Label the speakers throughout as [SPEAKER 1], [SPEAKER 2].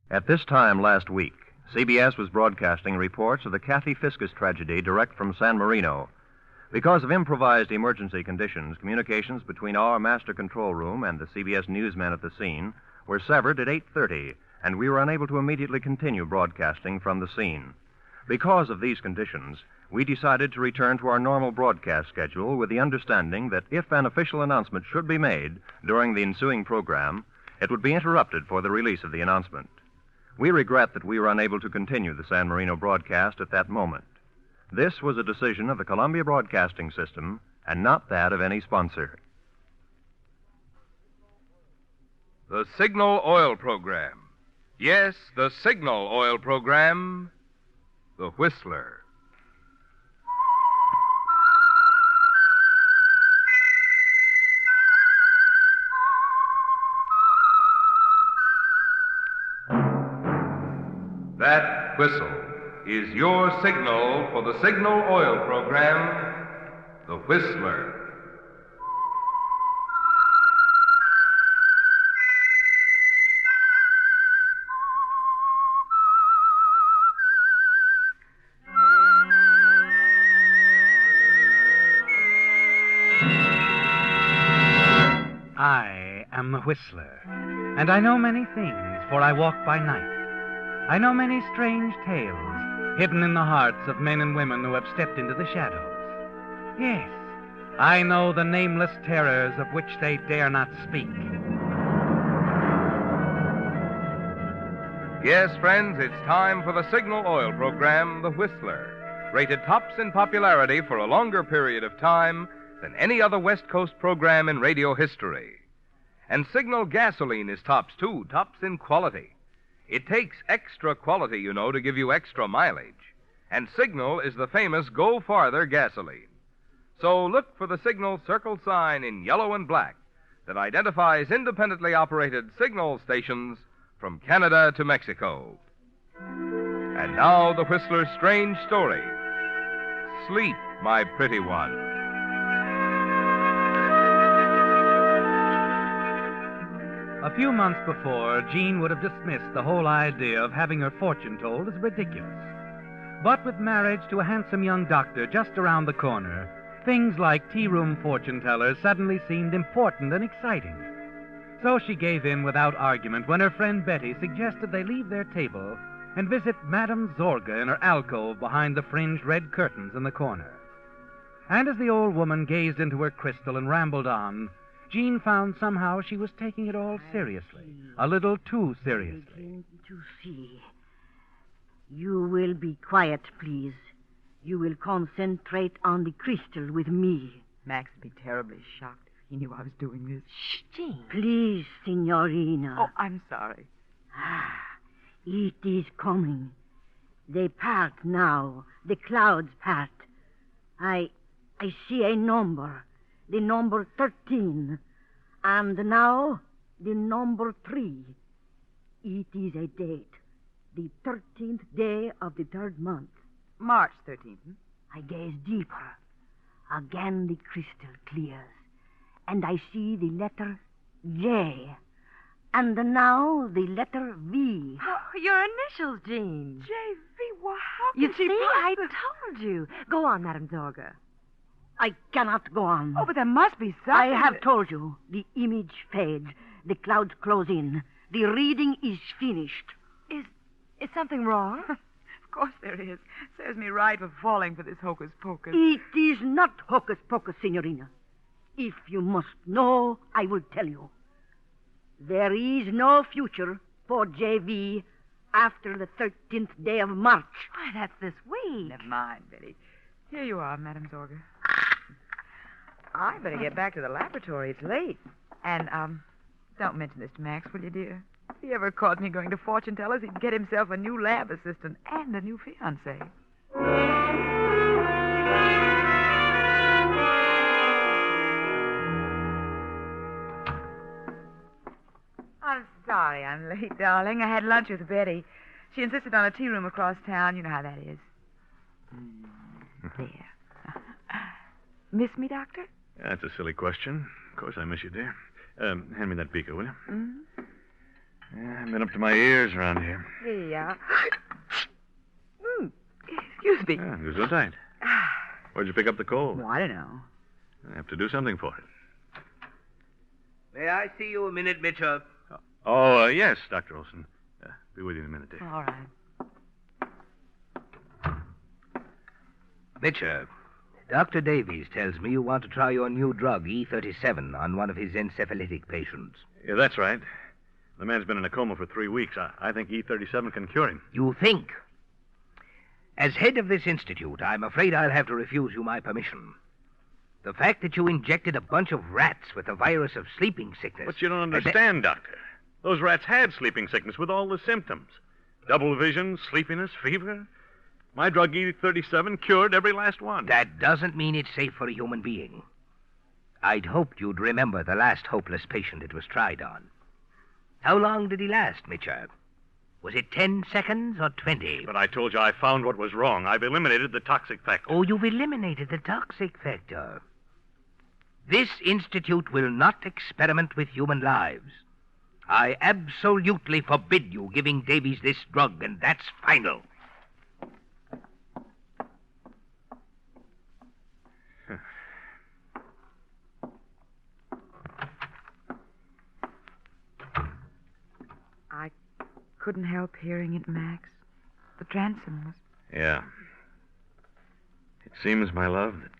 [SPEAKER 1] At this time last week, CBS was broadcasting reports of the Kathy Fiscus tragedy direct from San Marino. Because of improvised emergency conditions, communications between our master control room and the CBS newsmen at the scene were severed at 8:30, and we were unable to immediately continue broadcasting from the scene. Because of these conditions, we decided to return to our normal broadcast schedule with the understanding that if an official announcement should be made during the ensuing program, it would be interrupted for the release of the announcement. We regret that we were unable to continue the San Marino broadcast at that moment. This was a decision of the Columbia Broadcasting System and not that of any sponsor.
[SPEAKER 2] The Signal Oil Program. Yes, the Signal Oil Program. The Whistler. That whistle is your signal for the Signal Oil Program, The Whistler.
[SPEAKER 3] I am the Whistler, and I know many things, for I walk by night. I know many strange tales hidden in the hearts of men and women who have stepped into the shadows. Yes, I know the nameless terrors of which they dare not speak.
[SPEAKER 2] Yes, friends, it's time for the Signal Oil Program, The Whistler, rated tops in popularity for a longer period of time than any other West Coast program in radio history. And Signal gasoline is tops, too, tops in quality. It takes extra quality, you know, to give you extra mileage. And Signal is the famous Go Farther gasoline. So look for the Signal circle sign in yellow and black that identifies independently operated Signal stations from Canada to Mexico. And now the Whistler's strange story. Sleep, my pretty one.
[SPEAKER 3] A few months before, Jean would have dismissed the whole idea of having her fortune told as ridiculous. But with marriage to a handsome young doctor just around the corner, things like tea-room fortune tellers suddenly seemed important and exciting. So she gave in without argument when her friend Betty suggested they leave their table and visit Madame Zorga in her alcove behind the fringed red curtains in the corner. And as the old woman gazed into her crystal and rambled on, Jean found somehow she was taking it all seriously, a little too seriously.
[SPEAKER 4] To see. You will be quiet, please. You will concentrate on the crystal with me.
[SPEAKER 5] Max would be terribly shocked if he knew I was doing this.
[SPEAKER 4] Shh, Jean. Please, Signorina.
[SPEAKER 5] Oh, I'm sorry.
[SPEAKER 4] It is coming. They part now. The clouds part. I see a number. The number 13. And now, the number 3. It is a date. The 13th day of the 3rd month.
[SPEAKER 5] March 13th.
[SPEAKER 4] I gaze deeper. Again the crystal clears. And I see the letter J. And now the letter V.
[SPEAKER 6] Oh, your initials, Jean.
[SPEAKER 5] J.V., well, how
[SPEAKER 6] You
[SPEAKER 5] can she
[SPEAKER 6] see, I
[SPEAKER 5] possibly...
[SPEAKER 6] told you. Go on, Madame Zorga.
[SPEAKER 4] I cannot go on.
[SPEAKER 5] Oh, but there must be something.
[SPEAKER 4] I have told you. The image fades. The clouds close in. The reading is finished.
[SPEAKER 6] Is something wrong?
[SPEAKER 5] Of course there is. Serves me right for falling for this hocus pocus.
[SPEAKER 4] It is not hocus pocus, Signorina. If you must know, I will tell you. There is no future for J.V. after the 13th day of March.
[SPEAKER 6] Why, that's this week.
[SPEAKER 5] Never mind, Betty. Here you are, Madame Zorga. I better get back to the laboratory. It's late. And, don't mention this to Max, will you, dear? If he ever caught me going to fortune tellers, he'd get himself a new lab assistant and a new fiancée. I'm sorry I'm late, darling. I had lunch with Betty. She insisted on a tea room across town. You know how that is. There. Miss me, Doctor?
[SPEAKER 7] That's a silly question. Of course I miss you, dear. Hand me that beaker, will you?
[SPEAKER 5] Mm-hmm.
[SPEAKER 7] Yeah, been up to my ears around here.
[SPEAKER 5] Here you are. Excuse me.
[SPEAKER 7] Yeah, Gesundheit. Where'd you pick up the cold?
[SPEAKER 5] Oh, I don't know.
[SPEAKER 7] I have to do something for it.
[SPEAKER 8] May I see you a minute, Mitchell?
[SPEAKER 7] Yes, Dr. Olson. Be with you in a minute, Dave.
[SPEAKER 5] All right.
[SPEAKER 8] Mitchell, Dr. Davies tells me you want to try your new drug, E37, on one of his encephalitic patients.
[SPEAKER 7] Yeah, that's right. The man's been in a coma for 3 weeks. I think E37 can cure him.
[SPEAKER 8] You think? As head of this institute, I'm afraid I'll have to refuse you my permission. The fact that you injected a bunch of rats with the virus of sleeping sickness...
[SPEAKER 7] But you don't understand, Doctor. Those rats had sleeping sickness with all the symptoms. Double vision, sleepiness, fever. My drug E37 cured every last one.
[SPEAKER 8] That doesn't mean it's safe for a human being. I'd hoped you'd remember the last hopeless patient it was tried on. How long did he last, Mitchell? Was it 10 seconds or 20?
[SPEAKER 7] But I told you I found what was wrong. I've eliminated the toxic factor.
[SPEAKER 8] Oh, you've eliminated the toxic factor. This institute will not experiment with human lives. I absolutely forbid you giving Davies this drug, and that's final.
[SPEAKER 5] I couldn't help hearing it, Max. The transom was...
[SPEAKER 7] Yeah. It seems, my love, that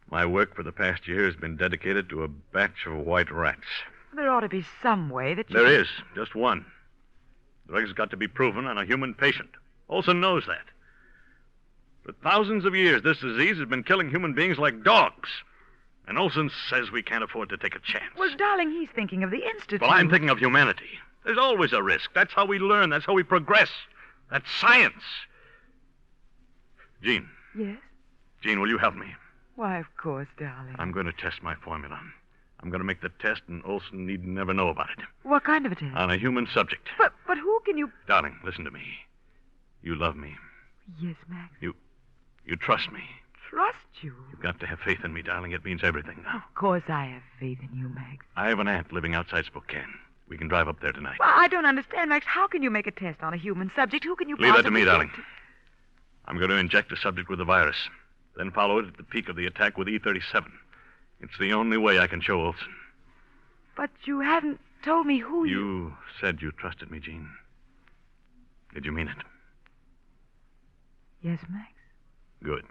[SPEAKER 7] my work for the past year has been dedicated to a batch of white rats.
[SPEAKER 5] There ought to be some way that you...
[SPEAKER 7] There is, just one. The drug's got to be proven on a human patient. Olson knows that. For thousands of years, this disease has been killing human beings like dogs. And Olson says we can't afford to take a chance.
[SPEAKER 5] Well, darling, he's thinking of the institute.
[SPEAKER 7] Well, I'm thinking of humanity. There's always a risk. That's how we learn. That's how we progress. That's science. Jean.
[SPEAKER 5] Yes?
[SPEAKER 7] Jean, will you help me?
[SPEAKER 5] Why, of course, darling.
[SPEAKER 7] I'm going to test my formula. I'm going to make the test, and Olson need never know about it.
[SPEAKER 5] What kind of a test?
[SPEAKER 7] On a human subject.
[SPEAKER 5] But who can you...
[SPEAKER 7] Darling, listen to me. You love me.
[SPEAKER 5] Yes, Max.
[SPEAKER 7] You trust me.
[SPEAKER 5] Trust you?
[SPEAKER 7] You've got to have faith in me, darling. It means everything now.
[SPEAKER 5] Of course I have faith in you, Max.
[SPEAKER 7] I have an aunt living outside Spokane. We can drive up there tonight.
[SPEAKER 5] Well, I don't understand, Max. How can you make a test on a human subject? Who can you
[SPEAKER 7] Leave that to
[SPEAKER 5] possibly
[SPEAKER 7] me,
[SPEAKER 5] get
[SPEAKER 7] darling. I'm going to inject the subject with the virus, then follow it at the peak of the attack with E37. It's the only way I can show Olson.
[SPEAKER 5] But you haven't told me who
[SPEAKER 7] You said you trusted me, Jean. Did you mean it?
[SPEAKER 5] Yes, Max.
[SPEAKER 7] Good.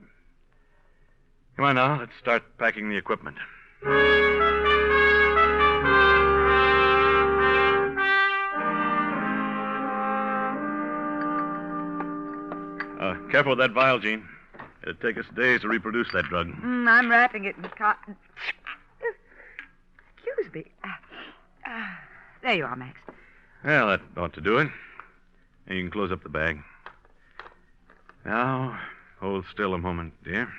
[SPEAKER 7] Come on now, let's start packing the equipment. Careful with that vial, Jean. It'll take us days to reproduce that drug.
[SPEAKER 5] I'm wrapping it in cotton. Excuse me. There you are, Max.
[SPEAKER 7] Well, that ought to do it. And you can close up the bag. Now, hold still a moment, dear.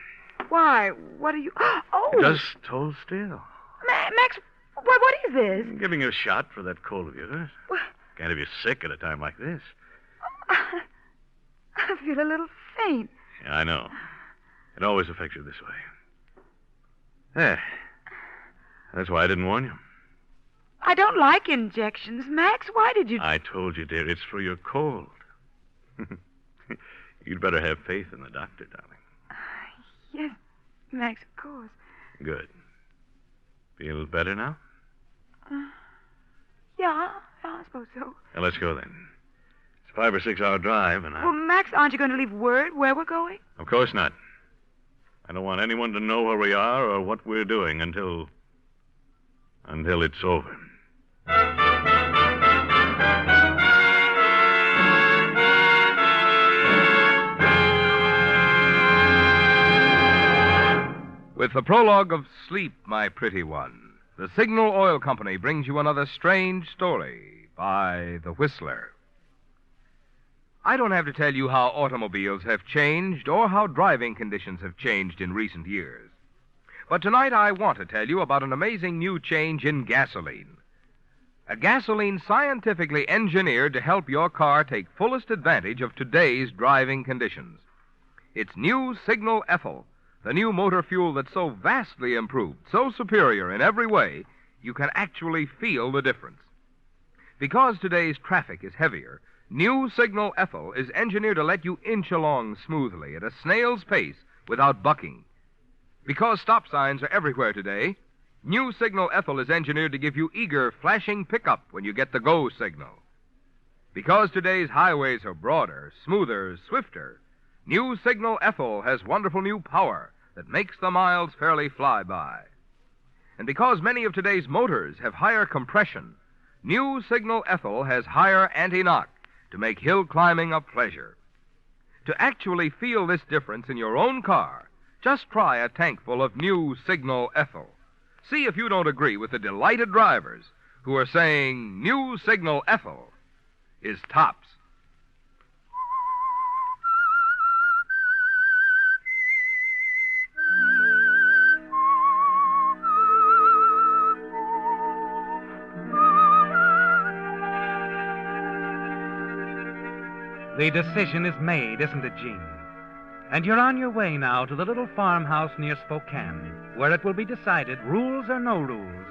[SPEAKER 5] Why? What are you... Oh!
[SPEAKER 7] Just hold still.
[SPEAKER 5] Max, what is this?
[SPEAKER 7] I'm giving you a shot for that cold of yours.
[SPEAKER 5] What?
[SPEAKER 7] Can't have you sick at a time like this.
[SPEAKER 5] I feel a little faint.
[SPEAKER 7] Yeah, I know. It always affects you this way. There. That's why I didn't warn you.
[SPEAKER 5] I don't like injections, Max. Why did you...
[SPEAKER 7] I told you, dear, it's for your cold. You'd better have faith in the doctor, darling.
[SPEAKER 5] Yes, Max, of course.
[SPEAKER 7] Good. Feel better now?
[SPEAKER 5] Yeah, I suppose so.
[SPEAKER 7] Now, let's go then. It's a 5 or 6 hour drive, and
[SPEAKER 5] Well, Max, aren't you going to leave word where we're going?
[SPEAKER 7] Of course not. I don't want anyone to know where we are or what we're doing until it's over.
[SPEAKER 2] With the prologue of Sleep, My Pretty One, the Signal Oil Company brings you another strange story by The Whistler. I don't have to tell you how automobiles have changed or how driving conditions have changed in recent years. But tonight I want to tell you about an amazing new change in gasoline. A gasoline scientifically engineered to help your car take fullest advantage of today's driving conditions. It's new Signal Ethyl, the new motor fuel that's so vastly improved, so superior in every way, you can actually feel the difference. Because today's traffic is heavier, new Signal Ethyl is engineered to let you inch along smoothly at a snail's pace without bucking. Because stop signs are everywhere today, new Signal Ethyl is engineered to give you eager, flashing pickup when you get the go signal. Because today's highways are broader, smoother, swifter, new Signal Ethyl has wonderful new power that makes the miles fairly fly by. And because many of today's motors have higher compression, new Signal Ethyl has higher anti-knock to make hill climbing a pleasure. To actually feel this difference in your own car, just try a tank full of new Signal Ethyl. See if you don't agree with the delighted drivers who are saying new Signal Ethyl is tops.
[SPEAKER 3] The decision is made, isn't it, Gene? And you're on your way now to the little farmhouse near Spokane, where it will be decided, rules or no rules,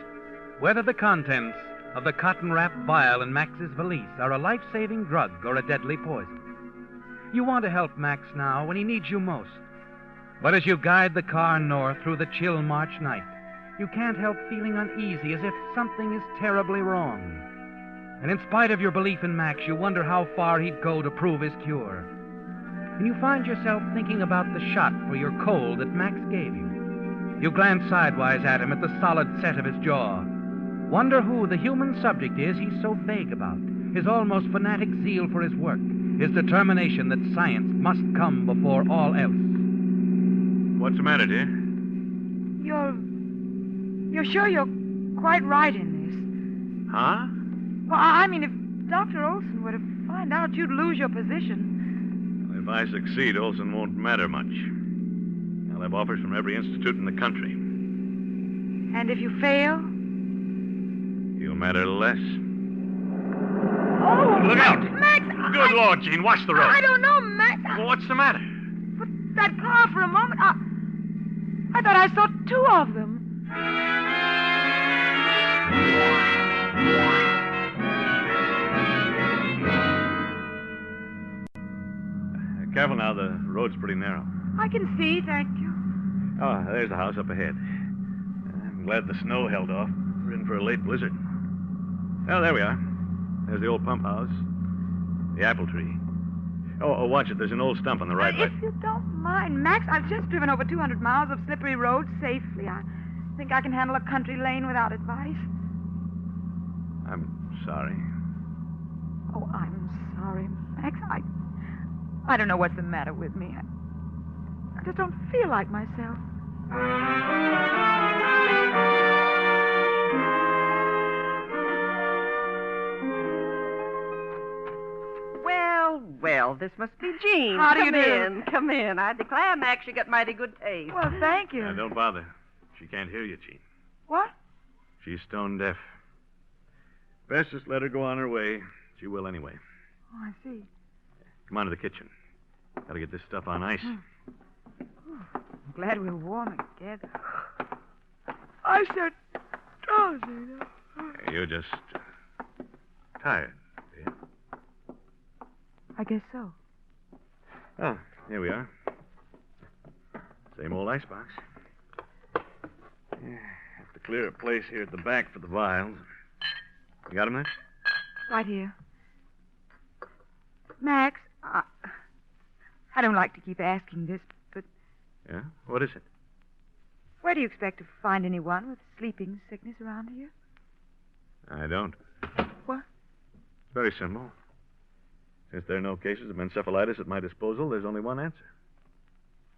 [SPEAKER 3] whether the contents of the cotton-wrapped vial in Max's valise are a life-saving drug or a deadly poison. You want to help Max now when he needs you most. But as you guide the car north through the chill March night, you can't help feeling uneasy as if something is terribly wrong. And in spite of your belief in Max, you wonder how far he'd go to prove his cure. And you find yourself thinking about the shot for your cold that Max gave you. You glance sidewise at him at the solid set of his jaw. Wonder who the human subject is he's so vague about. His almost fanatic zeal for his work. His determination that science must come before all else.
[SPEAKER 7] What's the matter, dear?
[SPEAKER 5] You're sure you're quite right in this?
[SPEAKER 7] Huh?
[SPEAKER 5] Well, I mean, if Dr. Olson were to find out, you'd lose your position.
[SPEAKER 7] If I succeed, Olson won't matter much. I'll have offers from every institute in the country.
[SPEAKER 5] And if you fail?
[SPEAKER 7] He'll matter less.
[SPEAKER 5] Oh!
[SPEAKER 7] Look out!
[SPEAKER 5] Max!
[SPEAKER 7] Good Lord, Gene, watch the road.
[SPEAKER 5] I don't know, Max.
[SPEAKER 7] Well, what's the matter?
[SPEAKER 5] But that car for a moment, I thought I saw two of them.
[SPEAKER 7] Careful now, the road's pretty narrow.
[SPEAKER 5] I can see, thank you.
[SPEAKER 7] Oh, there's the house up ahead. I'm glad the snow held off. We're in for a late blizzard. Oh, there we are. There's the old pump house. The apple tree. Oh, watch it. There's an old stump on the right.
[SPEAKER 5] If you don't mind, Max, I've just driven over 200 miles of slippery roads safely. I think I can handle a country lane without advice.
[SPEAKER 7] I'm sorry.
[SPEAKER 5] Oh, I'm sorry, Max. I don't know what's the matter with me. I just don't feel like myself.
[SPEAKER 9] Well, this must be Jean.
[SPEAKER 5] How do you do?
[SPEAKER 9] Come in. I declare, Max, you got mighty good taste.
[SPEAKER 5] Well, thank you.
[SPEAKER 7] Now, don't bother. She can't hear you, Gene.
[SPEAKER 5] What?
[SPEAKER 7] She's stone deaf. Best just let her go on her way. She will anyway.
[SPEAKER 5] Oh, I see.
[SPEAKER 7] Come on to the kitchen. Got to get this stuff on ice.
[SPEAKER 5] I'm glad we're warm together. I'm so drowsy.
[SPEAKER 7] You're just tired, dear.
[SPEAKER 5] I guess so.
[SPEAKER 7] Oh, here we are. Same old icebox. Yeah, have to clear a place here at the back for the vials. You got 'em there?
[SPEAKER 5] Right here. Max, I don't like to keep asking this, but
[SPEAKER 7] Yeah? What is it?
[SPEAKER 5] where do you expect to find anyone with sleeping sickness around here?
[SPEAKER 7] I don't.
[SPEAKER 5] What?
[SPEAKER 7] Very simple. Since there are no cases of encephalitis at my disposal, there's only one answer.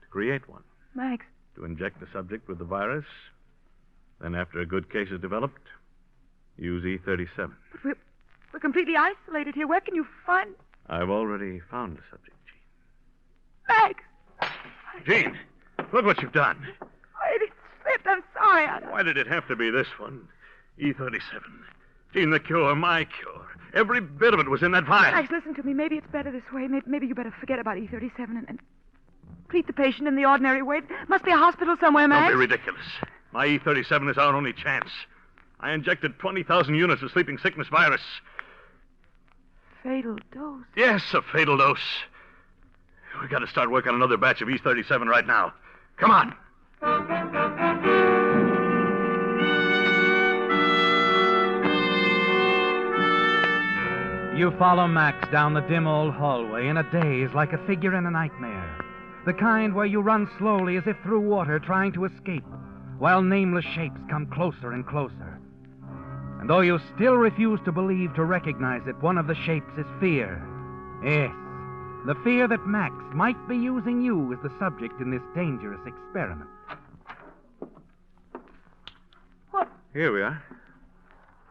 [SPEAKER 7] To create one.
[SPEAKER 5] Max.
[SPEAKER 7] To inject the subject with the virus. Then, after a good case is developed, use E37.
[SPEAKER 5] But we're completely isolated here. Where can you find...
[SPEAKER 7] I've already found the subject, Gene.
[SPEAKER 5] Max!
[SPEAKER 7] Gene, look what you've done.
[SPEAKER 5] It slipped. I'm sorry.
[SPEAKER 7] Why did it have to be this one? E37. Gene, the cure, my cure. Every bit of it was in that vial.
[SPEAKER 5] Max, listen to me. Maybe it's better this way. Maybe you better forget about E37 and treat the patient in the ordinary way. Must be a hospital somewhere, Max.
[SPEAKER 7] Don't be ridiculous. My E37 is our only chance. I injected 20,000 units of sleeping sickness virus.
[SPEAKER 5] fatal dose.
[SPEAKER 7] Yes, a fatal dose. We got to start work on another batch of E37 right now. Come on.
[SPEAKER 3] You follow Max down the dim old hallway in a daze like a figure in a nightmare. The kind where you run slowly as if through water trying to escape, while nameless shapes come closer and closer. And though you still refuse to believe, to recognize it, one of the shapes is fear. Yes, the fear that Max might be using you as the subject in this dangerous experiment.
[SPEAKER 5] What?
[SPEAKER 7] Here we are.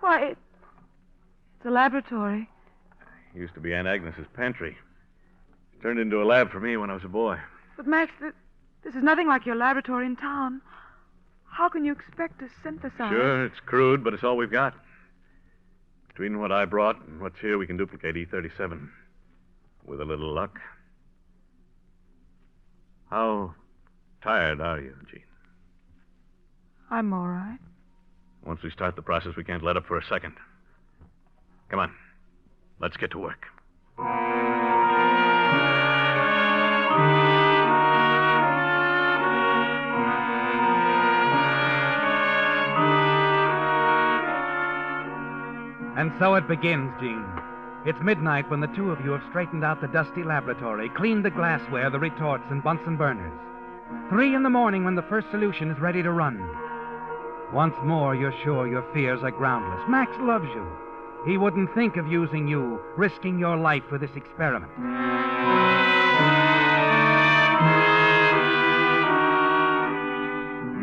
[SPEAKER 5] Why, it's a laboratory.
[SPEAKER 7] Used to be Aunt Agnes's pantry. Turned into a lab for me when I was a boy.
[SPEAKER 5] But, Max, this is nothing like your laboratory in town. How can you expect to synthesize?
[SPEAKER 7] Sure, it's crude, but it's all we've got. Between what I brought and what's here, we can duplicate E37. With a little luck. How tired are you, Jean?
[SPEAKER 5] I'm all right.
[SPEAKER 7] Once we start the process, we can't let up for a second. Come on. Let's get to work.
[SPEAKER 3] And so it begins, Jean. It's midnight when the two of you have straightened out the dusty laboratory, cleaned the glassware, the retorts, and Bunsen burners. 3 in the morning when the first solution is ready to run. Once more, you're sure your fears are groundless. Max loves you. He wouldn't think of using you, risking your life for this experiment.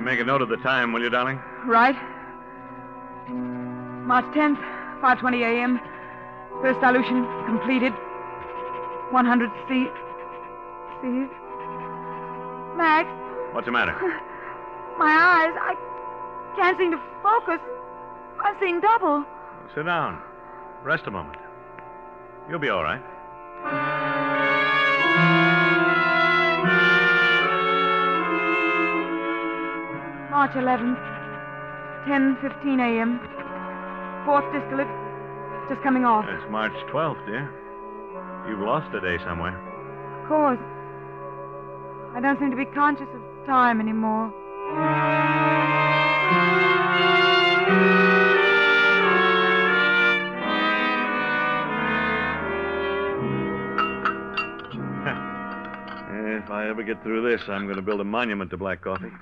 [SPEAKER 7] Make a note of the time, will you, darling?
[SPEAKER 5] Right. March 10th, 5:20 a.m. First dilution completed. 100 C. Max,
[SPEAKER 7] What's the matter?
[SPEAKER 5] my eyes, I can't seem to focus. I'm seeing double.
[SPEAKER 7] Sit down. Rest a moment. You'll be all right.
[SPEAKER 5] March 11th, 10:15 a.m. Fourth distillate, just coming off.
[SPEAKER 7] It's March 12th, dear. You've lost a day somewhere.
[SPEAKER 5] Of course. I don't seem to be conscious of time anymore.
[SPEAKER 7] If I ever get through this, I'm going to build a monument to black coffee.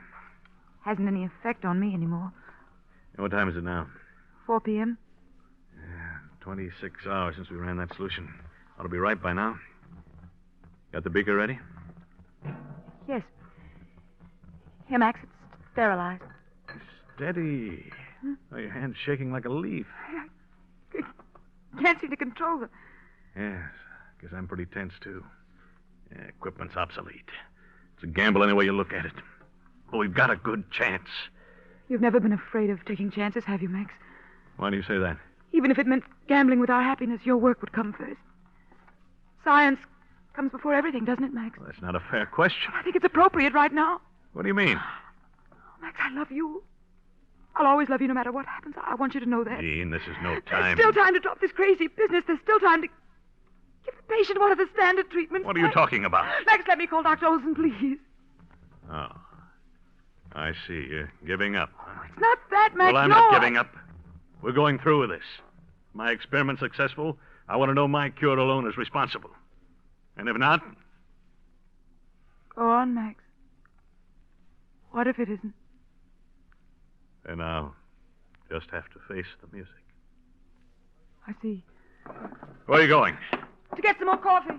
[SPEAKER 5] Hasn't any effect on me anymore.
[SPEAKER 7] And what time is it now?
[SPEAKER 5] 4 p.m.
[SPEAKER 7] 26 hours since we ran that solution. Ought to be right by now. Got the beaker ready?
[SPEAKER 5] Yes. Here, Max, it's sterilized.
[SPEAKER 7] Steady. Oh, your hand's shaking like a leaf.
[SPEAKER 5] I can't seem to control it.
[SPEAKER 7] Yes, because I'm pretty tense, too. Yeah, equipment's obsolete. It's a gamble any way you look at it. But we've got a good chance.
[SPEAKER 5] You've never been afraid of taking chances, have you, Max?
[SPEAKER 7] Why do you say that?
[SPEAKER 5] Even if it meant gambling with our happiness, your work would come first. Science comes before everything, doesn't it, Max?
[SPEAKER 7] Well, that's not a fair question.
[SPEAKER 5] I think it's appropriate right now.
[SPEAKER 7] What do you mean?
[SPEAKER 5] Max, I love you. I'll always love you no matter what happens. I want you to know that.
[SPEAKER 7] Jean, this is no time.
[SPEAKER 5] There's still time to drop this crazy business. There's still time to give the patient one of the standard treatments.
[SPEAKER 7] What are you talking about?
[SPEAKER 5] Max, let me call Dr. Olson, please.
[SPEAKER 7] Oh. I see. You're giving up. Huh?
[SPEAKER 5] It's not that, Max.
[SPEAKER 7] Well, I'm
[SPEAKER 5] no,
[SPEAKER 7] not giving up. We're going through with this. My experiment successful, I want to know my cure alone is responsible. And if not...
[SPEAKER 5] Go on, Max. What if it isn't?
[SPEAKER 7] Then I'll just have to face the music.
[SPEAKER 5] I see.
[SPEAKER 7] Where are you going?
[SPEAKER 5] To get some more coffee.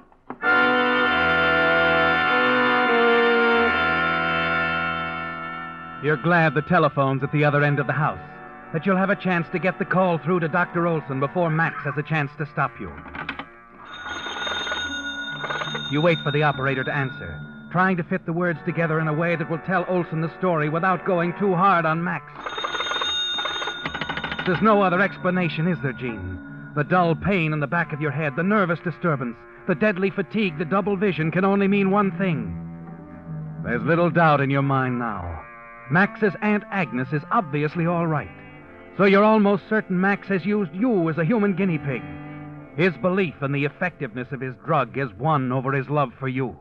[SPEAKER 3] You're glad the telephone's at the other end of the house, that you'll have a chance to get the call through to Dr. Olson before Max has a chance to stop you. You wait for the operator to answer, trying to fit the words together in a way that will tell Olson the story without going too hard on Max. There's no other explanation, is there, Jean? The dull pain in the back of your head, the nervous disturbance, the deadly fatigue, the double vision can only mean one thing. There's little doubt in your mind now. Max's Aunt Agnes is obviously all right. So you're almost certain Max has used you as a human guinea pig. His belief in the effectiveness of his drug has won over his love for you.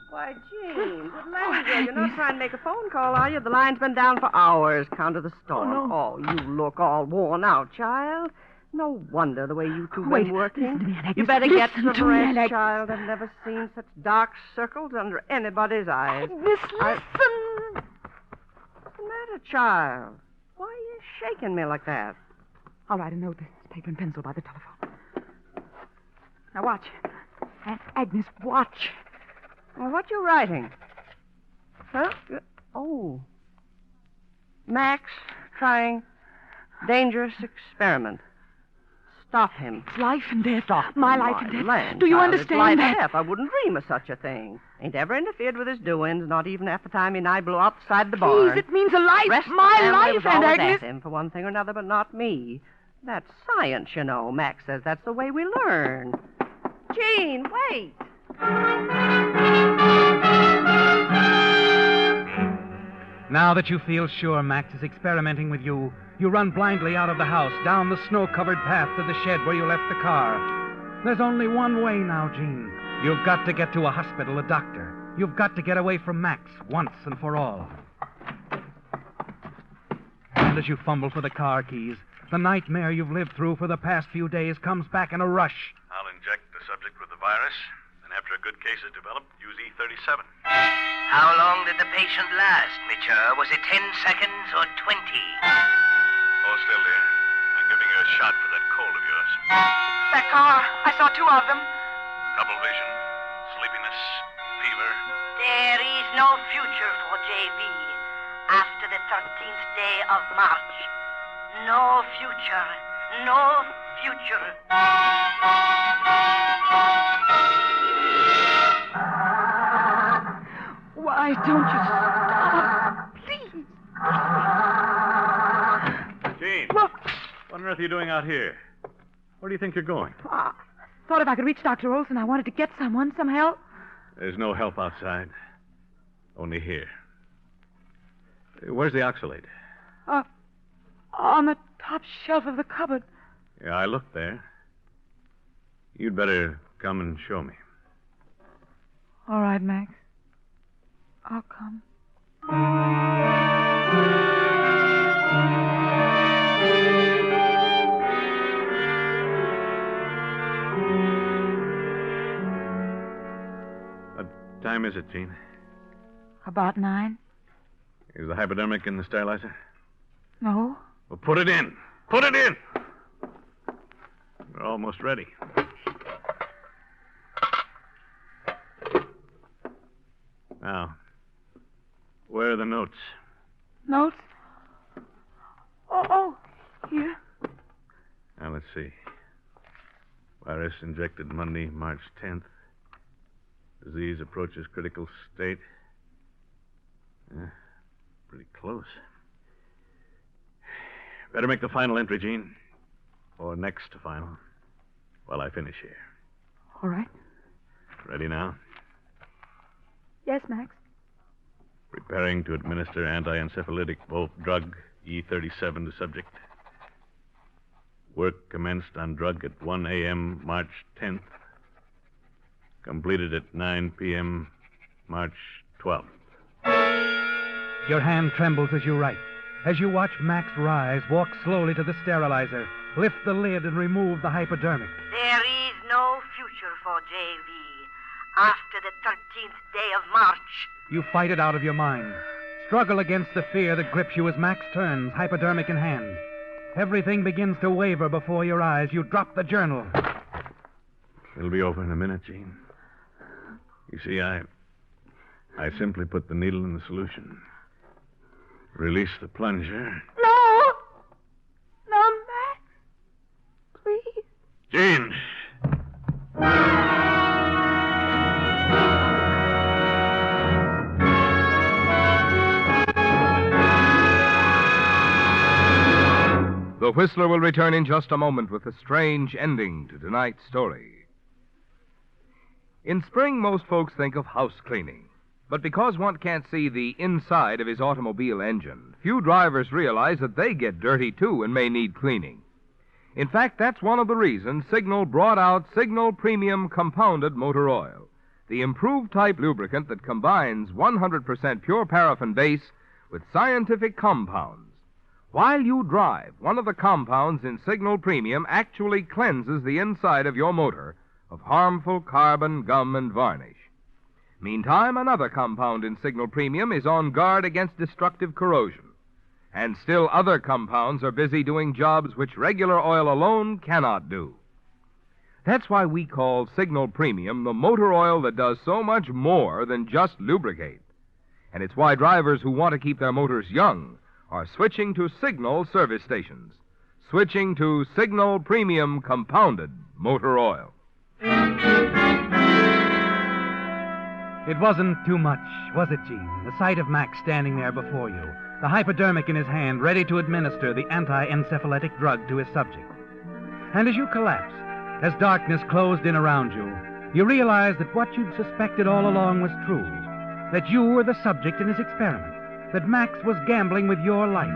[SPEAKER 9] Why, Gene, good land, you're not trying to make a phone call, are you? The line's been down for hours, count of the storm.
[SPEAKER 5] Oh, no.
[SPEAKER 9] Oh, you look all worn out, child. No wonder the way you two
[SPEAKER 5] Wait,
[SPEAKER 9] been working.
[SPEAKER 5] listen to me, Alex.
[SPEAKER 9] You better get
[SPEAKER 5] Listen
[SPEAKER 9] some
[SPEAKER 5] to me,
[SPEAKER 9] rest,
[SPEAKER 5] Alex.
[SPEAKER 9] child. I've never seen such dark circles under anybody's eyes.
[SPEAKER 5] Listen.
[SPEAKER 9] What's the matter, child? Why are you shaking me like that?
[SPEAKER 5] I'll write a note. This paper and pencil by the telephone. Now watch. Agnes, watch.
[SPEAKER 9] Well, what you writing? Huh? Oh. Max trying dangerous experiment. Stop him.
[SPEAKER 5] It's life and death.
[SPEAKER 9] Stop
[SPEAKER 5] My
[SPEAKER 9] him,
[SPEAKER 5] life
[SPEAKER 9] my
[SPEAKER 5] and death.
[SPEAKER 9] land,
[SPEAKER 5] Do you
[SPEAKER 9] child.
[SPEAKER 5] understand
[SPEAKER 9] It's life
[SPEAKER 5] that?
[SPEAKER 9] and death. I wouldn't dream of such a thing. Ain't ever interfered with his doings, not even after time he and I blew outside the barn.
[SPEAKER 5] Please, it means a life.
[SPEAKER 9] Rest of the
[SPEAKER 5] My
[SPEAKER 9] family
[SPEAKER 5] life,
[SPEAKER 9] was
[SPEAKER 5] and
[SPEAKER 9] always
[SPEAKER 5] Agnes.
[SPEAKER 9] at him for one thing or another, but not me. That's science, you know. Max says that's the way we learn. Gene, wait.
[SPEAKER 3] Now that you feel sure Max is experimenting with you, you run blindly out of the house, down the snow-covered path to the shed where you left the car. There's only one way now, Gene. You've got to get to a hospital, a doctor. You've got to get away from Max once and for all. And as you fumble for the car keys, the nightmare you've lived through for the past few days comes back in a rush.
[SPEAKER 7] I'll inject the subject with the virus, and after a good case is developed, use E37.
[SPEAKER 8] How long did the patient last, Mitchell? Was it 10 seconds or 20?
[SPEAKER 7] Hold still, dear. I'm giving you a shot for that cold of yours.
[SPEAKER 5] That car. I saw two of them.
[SPEAKER 7] Double vision, sleepiness, fever.
[SPEAKER 4] There is no future for JV after the 13th day of March. No future. No future.
[SPEAKER 5] Why don't you stop? Please.
[SPEAKER 7] Gene,
[SPEAKER 5] Look.
[SPEAKER 7] what on earth are you doing out here? Where do you think you're going?
[SPEAKER 5] Thought if I could reach Dr. Olson, I wanted to get some help.
[SPEAKER 7] There's no help outside. Only here. Where's the oxalate?
[SPEAKER 5] On the top shelf of the cupboard.
[SPEAKER 7] Yeah, I looked there. You'd better come and show me.
[SPEAKER 5] All right, Max. I'll come.
[SPEAKER 7] What time is it, Gene?
[SPEAKER 5] About 9?
[SPEAKER 7] Is the hypodermic in the sterilizer?
[SPEAKER 5] No.
[SPEAKER 7] Well, put it in. Put it in. We're almost ready. Now, where are the notes?
[SPEAKER 5] Notes? Oh, here.
[SPEAKER 7] Now, let's see. Virus injected Monday, March 10th. Disease approaches critical state. Pretty close. Better make the final entry, Gene. Or next to final. While I finish here.
[SPEAKER 5] All right.
[SPEAKER 7] Ready now?
[SPEAKER 5] Yes, Max.
[SPEAKER 7] Preparing to administer anti-encephalitic Wolf drug E37 to subject. Work commenced on drug at 1 a.m. March 10th. Completed at 9 p.m. March 12th.
[SPEAKER 3] Your hand trembles as you write. As you watch Max rise, walk slowly to the sterilizer, lift the lid and remove the hypodermic.
[SPEAKER 4] There is no future for JV after the 13th day of March.
[SPEAKER 3] You fight it out of your mind. Struggle against the fear that grips you as Max turns, hypodermic in hand. Everything begins to waver before your eyes. You drop the journal.
[SPEAKER 7] It'll be over in a minute, Gene. You see, I simply put the needle in the solution. Release the plunger.
[SPEAKER 5] No, Max. Please.
[SPEAKER 7] Gene!
[SPEAKER 2] The Whistler will return in just a moment with a strange ending to tonight's story. In spring, most folks think of house cleaning. But because one can't see the inside of his automobile engine, few drivers realize that they get dirty, too, and may need cleaning. In fact, that's one of the reasons Signal brought out Signal Premium Compounded Motor Oil, the improved type lubricant that combines 100% pure paraffin base with scientific compounds. While you drive, one of the compounds in Signal Premium actually cleanses the inside of your motor of harmful carbon, gum, and varnish. Meantime, another compound in Signal Premium is on guard against destructive corrosion. And still other compounds are busy doing jobs which regular oil alone cannot do. That's why we call Signal Premium the motor oil that does so much more than just lubricate. And it's why drivers who want to keep their motors young are switching to Signal service stations, switching to Signal Premium Compounded Motor Oil.
[SPEAKER 3] It wasn't too much, was it, Gene? The sight of Max standing there before you, the hypodermic in his hand, ready to administer the anti-encephalitic drug to his subject. And as you collapsed, as darkness closed in around you, you realized that what you'd suspected all along was true, that you were the subject in his experiment, that Max was gambling with your life.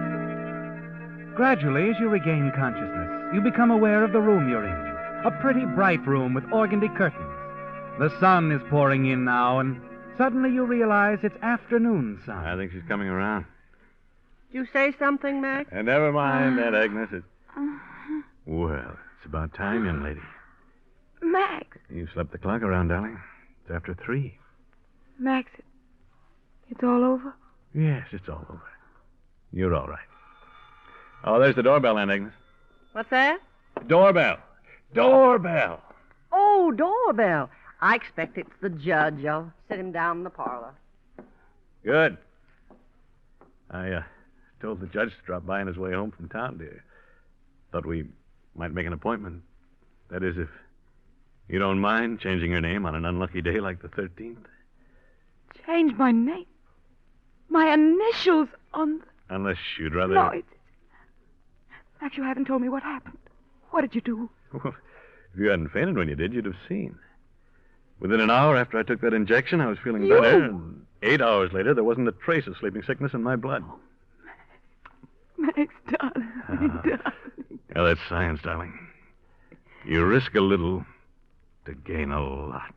[SPEAKER 3] Gradually, as you regain consciousness, you become aware of the room you're in, a pretty bright room with organdy curtains. The sun is pouring in now, and suddenly you realize it's afternoon sun.
[SPEAKER 7] I think she's coming around.
[SPEAKER 9] Did you say something, Max?
[SPEAKER 7] And never mind that, Agnes. Well, it's about time, young lady.
[SPEAKER 5] Max.
[SPEAKER 7] You slept the clock around, darling. It's after 3.
[SPEAKER 5] Max, it's all over?
[SPEAKER 7] Yes, it's all over. You're all right. Oh, there's the doorbell, Aunt Agnes.
[SPEAKER 9] What's that?
[SPEAKER 7] Doorbell. Doorbell.
[SPEAKER 9] Oh, doorbell. I expect it's the judge. I'll sit him down in the parlor.
[SPEAKER 7] Good. I told the judge to drop by on his way home from town, dear. Thought we might make an appointment. That is, if you don't mind changing your name on an unlucky day like the 13th.
[SPEAKER 5] Change my name? My initials on the...
[SPEAKER 7] Unless you'd rather...
[SPEAKER 5] No, it's... Max, you haven't told me what happened. What did you do?
[SPEAKER 7] Well, if you hadn't fainted when you did, you'd have seen. Within an hour after I took that injection, I was feeling better, and 8 hours later, there wasn't a trace of sleeping sickness in my blood.
[SPEAKER 5] Max, darling, darling.
[SPEAKER 7] Yeah, that's science, darling. You risk a little to gain a lot.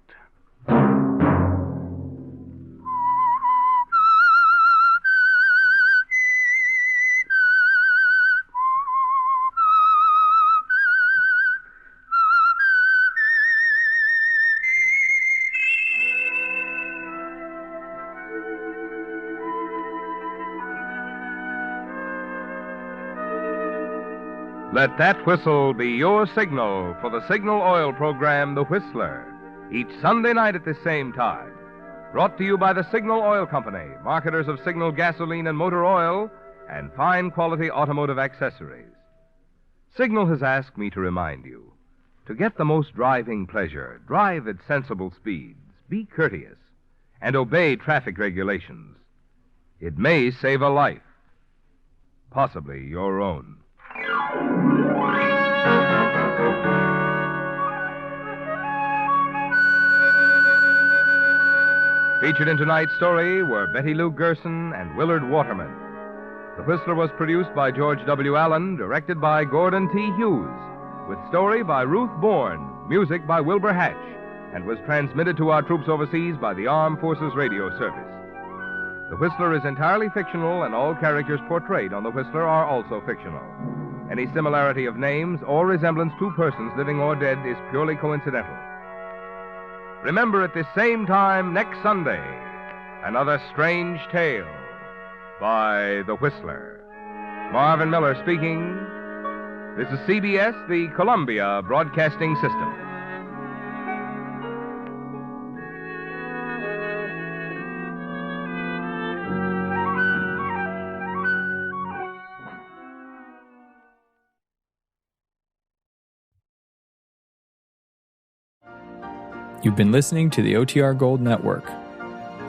[SPEAKER 2] Let that whistle be your signal for the Signal Oil program, The Whistler, each Sunday night at the same time. Brought to you by the Signal Oil Company, marketers of Signal gasoline and motor oil, and fine quality automotive accessories. Signal has asked me to remind you, to get the most driving pleasure, drive at sensible speeds, be courteous, and obey traffic regulations. It may save a life, possibly your own. Featured in tonight's story were Betty Lou Gerson and Willard Waterman. The Whistler was produced by George W. Allen, directed by Gordon T. Hughes, with story by Ruth Bourne, music by Wilbur Hatch, and was transmitted to our troops overseas by the Armed Forces Radio Service. The Whistler is entirely fictional, and all characters portrayed on The Whistler are also fictional. Any similarity of names or resemblance to persons living or dead is purely coincidental. Remember at this same time next Sunday, another strange tale by The Whistler. Marvin Miller speaking. This is CBS, the Columbia Broadcasting System.
[SPEAKER 10] You've been listening to the OTR Gold Network.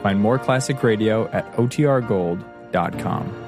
[SPEAKER 10] Find more classic radio at otrgold.com.